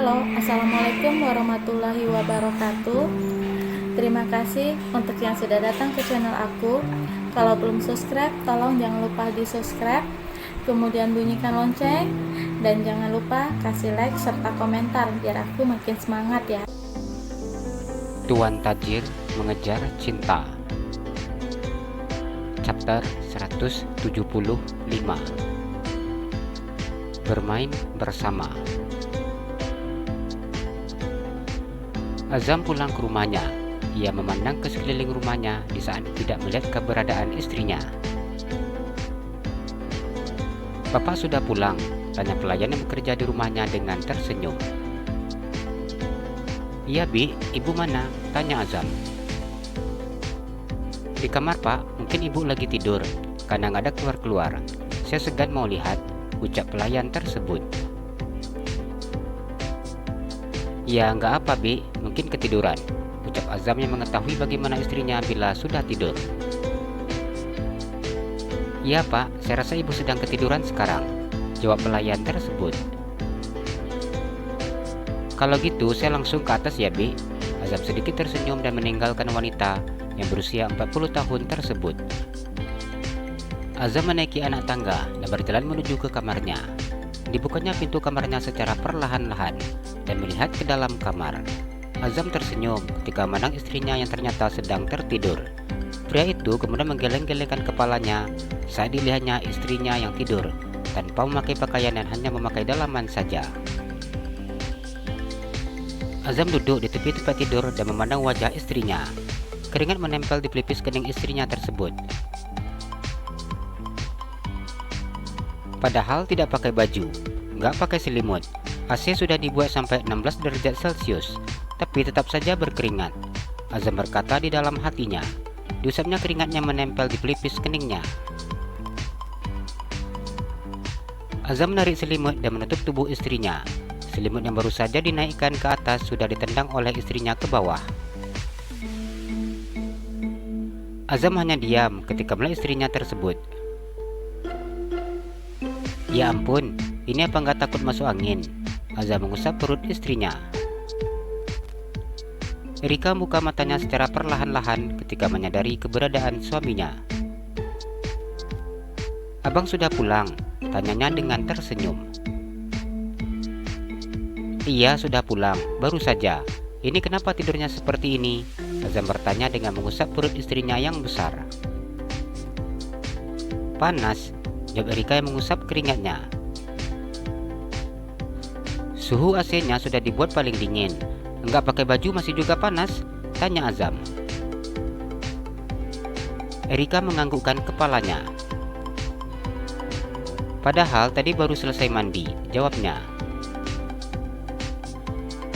Halo, Assalamualaikum warahmatullahi wabarakatuh. Terima kasih untuk yang sudah datang ke channel aku. Kalau belum subscribe, tolong jangan lupa di subscribe, kemudian bunyikan lonceng, dan jangan lupa kasih like serta komentar biar aku makin semangat ya. Tuan Tajir Mengejar Cinta, Chapter 175. Bermain bersama. Azam pulang ke rumahnya. Ia memandang ke sekeliling rumahnya di saat tidak melihat keberadaan istrinya. "Bapak sudah pulang?" tanya pelayan yang bekerja di rumahnya dengan tersenyum. "Iya, Bi, ibu mana?" tanya Azam. "Di kamar, Pak. Mungkin ibu lagi tidur, karena nggak ada keluar-keluar. Saya segan mau lihat," ucap pelayan tersebut. "Ya, nggak apa, Bi. Mungkin ketiduran," ucap Azam yang mengetahui bagaimana istrinya bila sudah tidur. "Iya, Pak. Saya rasa ibu sedang ketiduran sekarang," jawab pelayan tersebut. "Kalau gitu, saya langsung ke atas ya, Bi." Azam sedikit tersenyum dan meninggalkan wanita yang berusia 40 tahun tersebut. Azam menaiki anak tangga dan berjalan menuju ke kamarnya. Dibukanya pintu kamarnya secara perlahan-lahan dan melihat ke dalam kamar. Azam tersenyum ketika memandang istrinya yang ternyata sedang tertidur. Pria itu kemudian menggeleng-gelengkan kepalanya saat dilihatnya istrinya yang tidur tanpa memakai pakaian dan hanya memakai dalaman saja. Azam duduk di tepi tempat tidur dan memandang wajah istrinya. Keringat menempel di pelipis kening istrinya tersebut. Padahal tidak pakai baju, nggak pakai selimut. AC sudah dibuat sampai 16 derajat Celcius, tapi tetap saja berkeringat. Azam berkata di dalam hatinya. Diusapnya keringatnya menempel di pelipis keningnya. Azam menarik selimut dan menutup tubuh istrinya. Selimut yang baru saja dinaikkan ke atas sudah ditendang oleh istrinya ke bawah. Azam hanya diam ketika melihat istrinya tersebut. "Ya ampun, ini apa nggak takut masuk angin?" Azam mengusap perut istrinya. Erika membuka matanya secara perlahan-lahan ketika menyadari keberadaan suaminya. "Abang sudah pulang?" tanyanya dengan tersenyum. "Iya, sudah pulang, baru saja. Ini kenapa tidurnya seperti ini?" Azam bertanya dengan mengusap perut istrinya yang besar. "Panas," jawab Erika yang mengusap keringatnya. "Suhu AC-nya sudah dibuat paling dingin. Enggak pakai baju masih juga panas?" tanya Azam. Erika menganggukkan kepalanya. "Padahal tadi baru selesai mandi," jawabnya.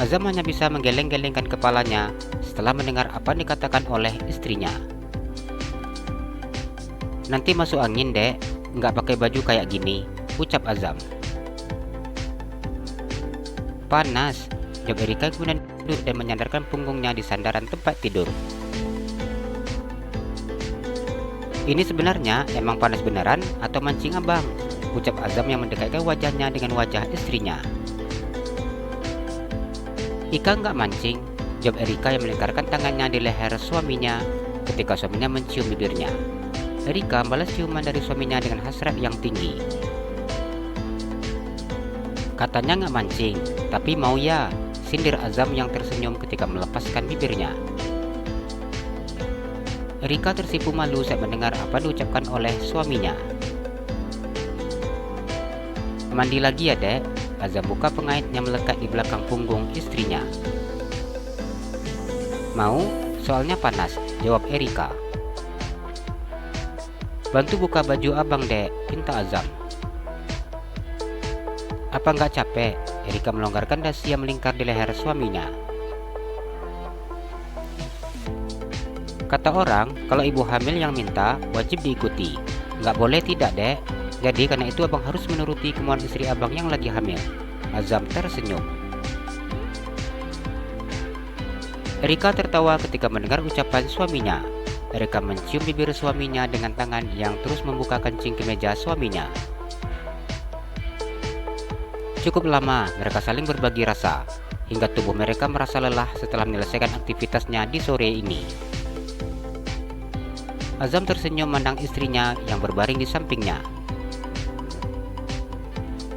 Azam hanya bisa menggeleng-gelengkan kepalanya setelah mendengar apa yang dikatakan oleh istrinya. "Nanti masuk angin, Dek. Nggak pakai baju kayak gini," ucap Azam. "Panas," jawab Erika kemudian duduk dan menyandarkan punggungnya di sandaran tempat tidur. "Ini sebenarnya emang panas beneran atau mancing abang?" ucap Azam yang mendekatkan wajahnya dengan wajah istrinya. "Ika nggak mancing," jawab Erika yang melingkarkan tangannya di leher suaminya ketika suaminya mencium bibirnya. Erika membalas ciuman dari suaminya dengan hasrat yang tinggi. "Katanya nggak mancing, tapi mau ya," sindir Azam yang tersenyum ketika melepaskan bibirnya. Erika tersipu malu saat mendengar apa diucapkan oleh suaminya. "Mandi lagi ya, Dek." Azam buka pengait yang melekat di belakang punggung istrinya. "Mau? Soalnya panas," jawab Erika. "Bantu buka baju abang, Dek," pinta Azam. "Apa nggak capek?" Erika melonggarkan dasi yang melingkar di leher suaminya. "Kata orang, kalau ibu hamil yang minta, wajib diikuti. Nggak boleh tidak, Dek. Jadi karena itu abang harus menuruti kemauan istri abang yang lagi hamil." Azam tersenyum. Erika tertawa ketika mendengar ucapan suaminya. Erika mencium bibir suaminya dengan tangan yang terus membuka kancing kemeja suaminya. Cukup lama mereka saling berbagi rasa, hingga tubuh mereka merasa lelah setelah menyelesaikan aktivitasnya di sore ini. Azam tersenyum memandang istrinya yang berbaring di sampingnya.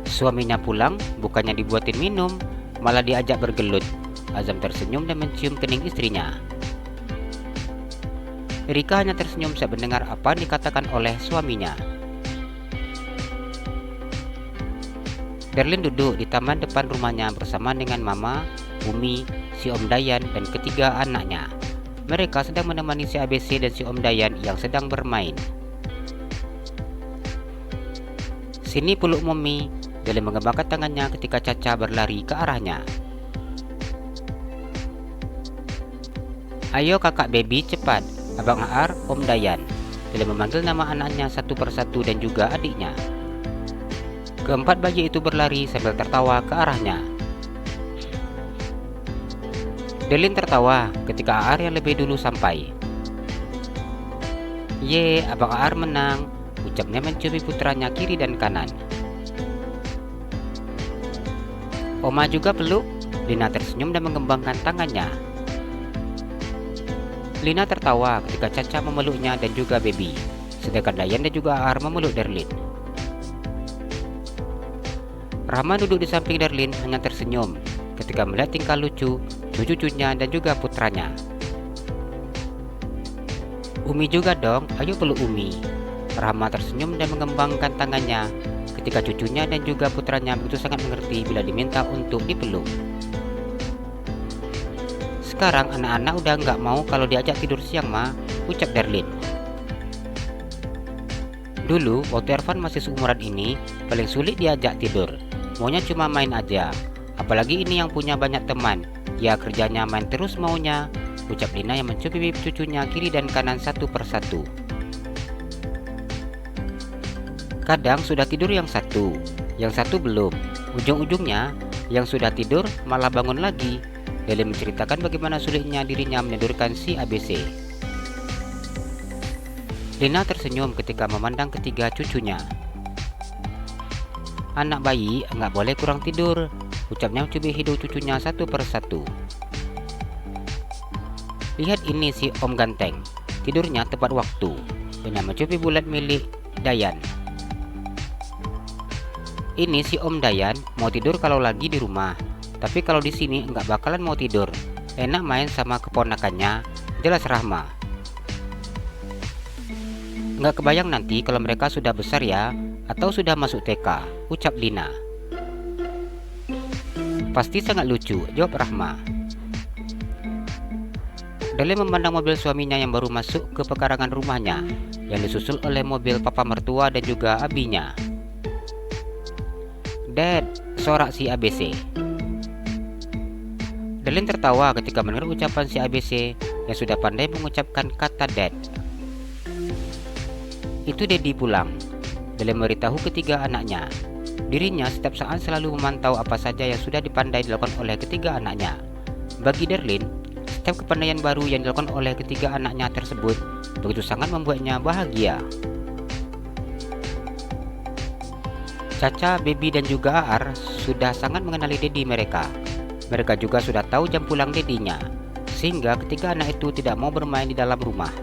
Suaminya pulang, bukannya dibuatin minum, malah diajak bergelut. Azam tersenyum dan mencium kening istrinya. Erika hanya tersenyum saat mendengar apa yang dikatakan oleh suaminya. Darlin duduk di taman depan rumahnya bersama dengan Mama, Umi, si Om Dayan, dan ketiga anaknya. Mereka sedang menemani si ABC dan si Om Dayan yang sedang bermain. Sini peluk Mami, Darlin mengembangkan tangannya ketika Caca berlari ke arahnya. Ayo kakak baby cepat, Abang Aar, Om Dayan. Darlin memanggil nama anaknya satu persatu dan juga adiknya. Keempat bayi itu berlari sambil tertawa ke arahnya. Darlin tertawa ketika Aar yang lebih dulu sampai. Ye, Abang Aar menang, ucapnya mencumi putranya kiri dan kanan. Oma juga peluk. Lina tersenyum dan mengembangkan tangannya. Lina tertawa ketika Caca memeluknya dan juga baby, sedangkan Dayan dan juga Aar memeluk Darlin. Rahma duduk di samping Darlin hanya tersenyum ketika melihat tingkah lucu cucunya dan juga putranya. Umi juga dong, ayo peluk Umi. Rahma tersenyum dan mengembangkan tangannya ketika cucunya dan juga putranya begitu sangat mengerti bila diminta untuk dipeluk. Sekarang anak-anak udah nggak mau kalau diajak tidur siang, Ma, ucap Darlin. Dulu, waktu Ervan masih seumuran ini, paling sulit diajak tidur. Maunya cuma main aja. Apalagi ini yang punya banyak teman. Ya kerjanya main terus maunya, ucap Lina yang mencubit cucunya kiri dan kanan satu persatu. Kadang sudah tidur yang satu belum. Ujung-ujungnya, yang sudah tidur malah bangun lagi. Darlin menceritakan bagaimana sulitnya dirinya menidurkan si ABC. Lina tersenyum ketika memandang ketiga cucunya. Anak bayi nggak boleh kurang tidur, ucapnya mencubit hidung cucunya satu persatu. Lihat ini si Om Ganteng, tidurnya tepat waktu. Lina mencubit bulat milik Dayan. Ini si Om Dayan mau tidur kalau lagi di rumah, tapi kalau di sini nggak bakalan mau tidur. Enak main sama keponakannya, jelas Rahma. Nggak kebayang nanti kalau mereka sudah besar ya, atau sudah masuk TK, ucap Lina. Pasti sangat lucu, jawab Rahma. Darlin memandang mobil suaminya yang baru masuk ke pekarangan rumahnya, yang disusul oleh mobil papa mertua dan juga abinya. Dad, sorak si ABC. Darlin tertawa ketika mendengar ucapan si ABC yang sudah pandai mengucapkan kata dad. Itu Dedi pulang. Darlin memberitahu ketiga anaknya. Dirinya setiap saat selalu memantau apa saja yang sudah dipandai dilakukan oleh ketiga anaknya. Bagi Darlin, setiap kepandaian baru yang dilakukan oleh ketiga anaknya tersebut begitu sangat membuatnya bahagia. Caca, Baby dan juga Aar sudah sangat mengenali Dedi mereka. Mereka juga sudah tahu jam pulang Dedinya, sehingga ketiga anak itu tidak mau bermain di dalam rumah.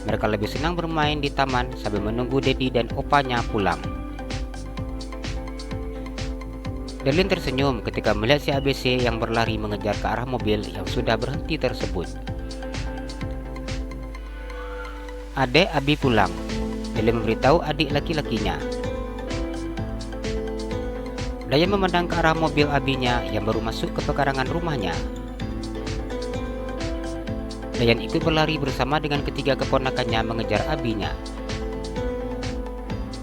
Mereka lebih senang bermain di taman sambil menunggu Dedi dan opanya pulang. Darlin tersenyum ketika melihat si ABC yang berlari mengejar ke arah mobil yang sudah berhenti tersebut. Adek Abi pulang. Darlin memberitahu adik laki-lakinya. Dayan memandang ke arah mobil abinya yang baru masuk ke pekarangan rumahnya. Dayan ikut berlari bersama dengan ketiga keponakannya mengejar abinya.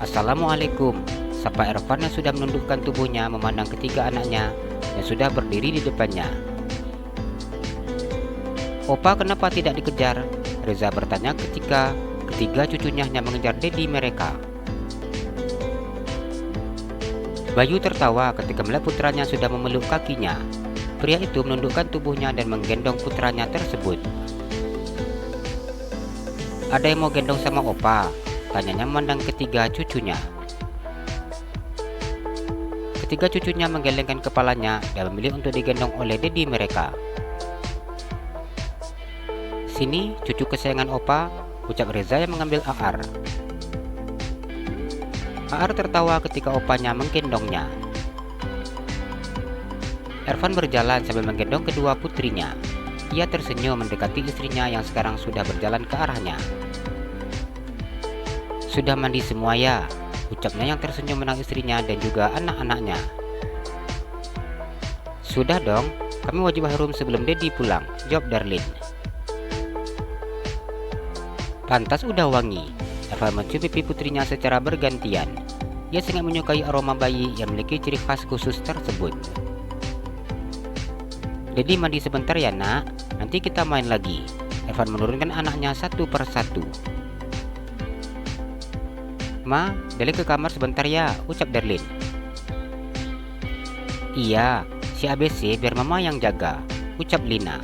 Assalamualaikum, sapa Ervan yang sudah menundukkan tubuhnya memandang ketiga anaknya yang sudah berdiri di depannya. Opa kenapa tidak dikejar? Reza bertanya ketika ketiga cucunya hanya mengejar Dedi mereka. Bayu tertawa ketika melihat putranya sudah memeluk kakinya. Pria itu menundukkan tubuhnya dan menggendong putranya tersebut. Ada yang mau gendong sama opa? Tanyanya memandang ketiga cucunya. Ketiga cucunya menggelengkan kepalanya dan memilih untuk digendong oleh dedi mereka. "Sini, cucu kesayangan opa," ucap Reza yang mengambil Aar. Aar tertawa ketika opanya menggendongnya. Ervan berjalan sambil menggendong kedua putrinya. Ia tersenyum mendekati istrinya yang sekarang sudah berjalan ke arahnya. "Sudah mandi semua ya?" ucapnya yang tersenyum menang istrinya dan juga anak-anaknya. "Sudah dong, kami wajib harum sebelum dedi pulang," jawab Darlin. "Pantas udah wangi." Ervan mencium pipi putrinya secara bergantian. Ia sangat menyukai aroma bayi yang memiliki ciri khas khusus tersebut. "Dedi mandi sebentar ya nak, nanti kita main lagi." Ervan menurunkan anaknya satu persatu. "Ma, Deli ke kamar sebentar ya," ucap Darlin. "Iya, si ABC biar mama yang jaga," ucap Lina.